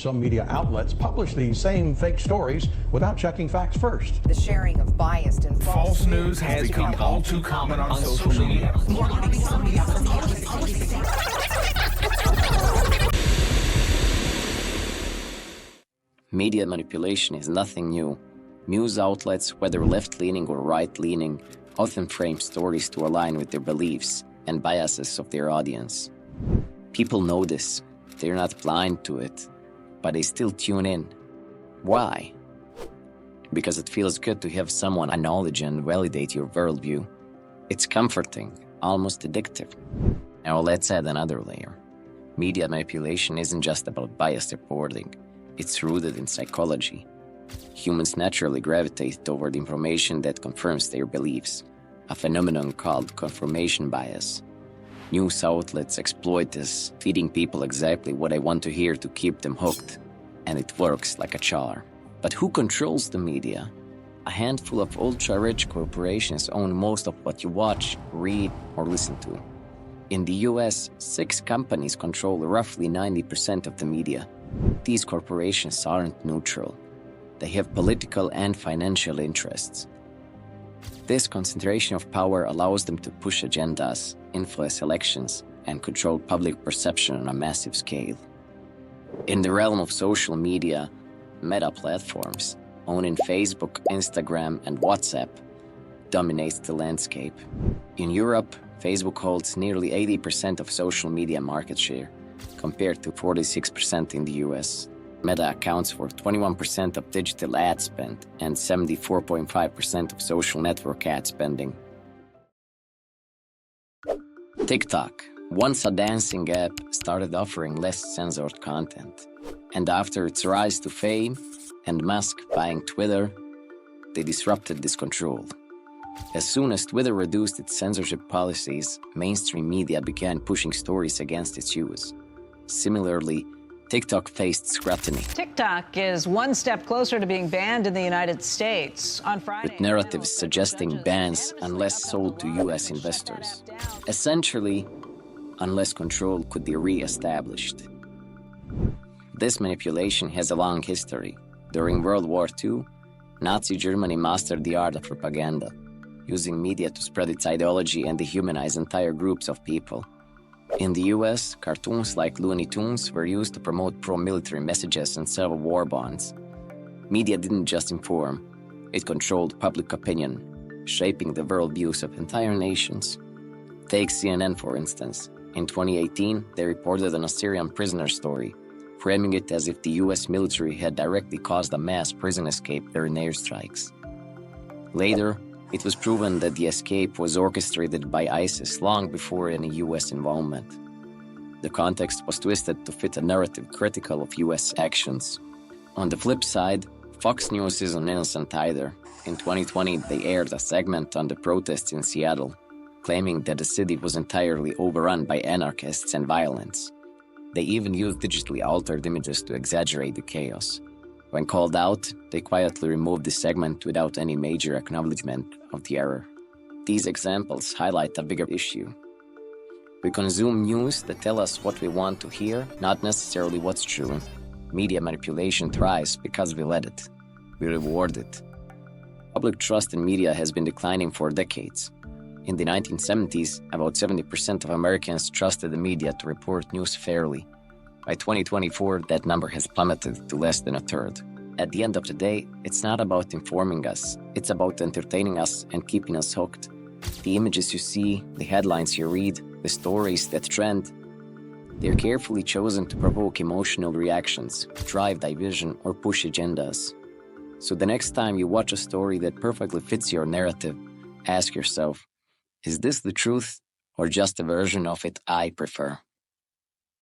some media outlets publish these same fake stories without checking facts first. The sharing of biased and false news has become all too common on social media. Media manipulation is nothing new. News outlets, whether left-leaning or right-leaning, often frame stories to align with their beliefs and biases of their audience. People know this. They're not blind to it, but they still tune in. Why? Because it feels good to have someone acknowledge and validate your worldview. It's comforting, almost addictive. Now let's add another layer. Media manipulation isn't just about biased reporting. It's rooted in psychology. Humans naturally gravitate toward information that confirms their beliefs, a phenomenon called confirmation bias. News outlets exploit this, feeding people exactly what they want to hear to keep them hooked. And it works like a charm. But who controls the media? A handful of ultra-rich corporations own most of what you watch, read, or listen to. In the US, 6 companies control roughly 90% of the media. These corporations aren't neutral. They have political and financial interests. This concentration of power allows them to push agendas, influence elections, and control public perception on a massive scale. In the realm of social media, meta platforms, owning Facebook, Instagram, and WhatsApp, dominates the landscape. In Europe, Facebook holds nearly 80% of social media market share, compared to 46% in the US. Meta accounts for 21% of digital ad spend and 74.5% of social network ad spending. TikTok, once a dancing app, started offering less censored content. And after its rise to fame and Musk buying Twitter, they disrupted this control. As soon as Twitter reduced its censorship policies, mainstream media began pushing stories against its use. Similarly, TikTok faced scrutiny. TikTok is one step closer to being banned in the United States. On Friday, with narratives suggesting bans unless sold to U.S. investors. Essentially, unless control could be re-established. This manipulation has a long history. During World War II, Nazi Germany mastered the art of propaganda, using media to spread its ideology and dehumanize entire groups of people. In the US, cartoons like Looney Tunes were used to promote pro-military messages and sell war bonds. Media didn't just inform, it controlled public opinion, shaping the worldviews of entire nations. Take CNN, for instance. In 2018, they reported an Assyrian prisoner story, framing it as if the US military had directly caused a mass prison escape during airstrikes. Later, it was proven that the escape was orchestrated by ISIS long before any US involvement. The context was twisted to fit a narrative critical of US actions. On the flip side, Fox News isn't innocent either. In 2020, they aired a segment on the protests in Seattle, claiming that the city was entirely overrun by anarchists and violence. They even used digitally altered images to exaggerate the chaos. When called out, they quietly removed the segment without any major acknowledgement of the error. These examples highlight a bigger issue. We consume news that tell us what we want to hear, not necessarily what's true. Media manipulation thrives because we let it. We reward it. Public trust in media has been declining for decades. In the 1970s, about 70% of Americans trusted the media to report news fairly. By 2024, that number has plummeted to less than a third. At the end of the day, it's not about informing us. It's about entertaining us and keeping us hooked. The images you see, the headlines you read, the stories that trend, they're carefully chosen to provoke emotional reactions, drive division, or push agendas. So the next time you watch a story that perfectly fits your narrative, ask yourself, is this the truth or just a version of it I prefer?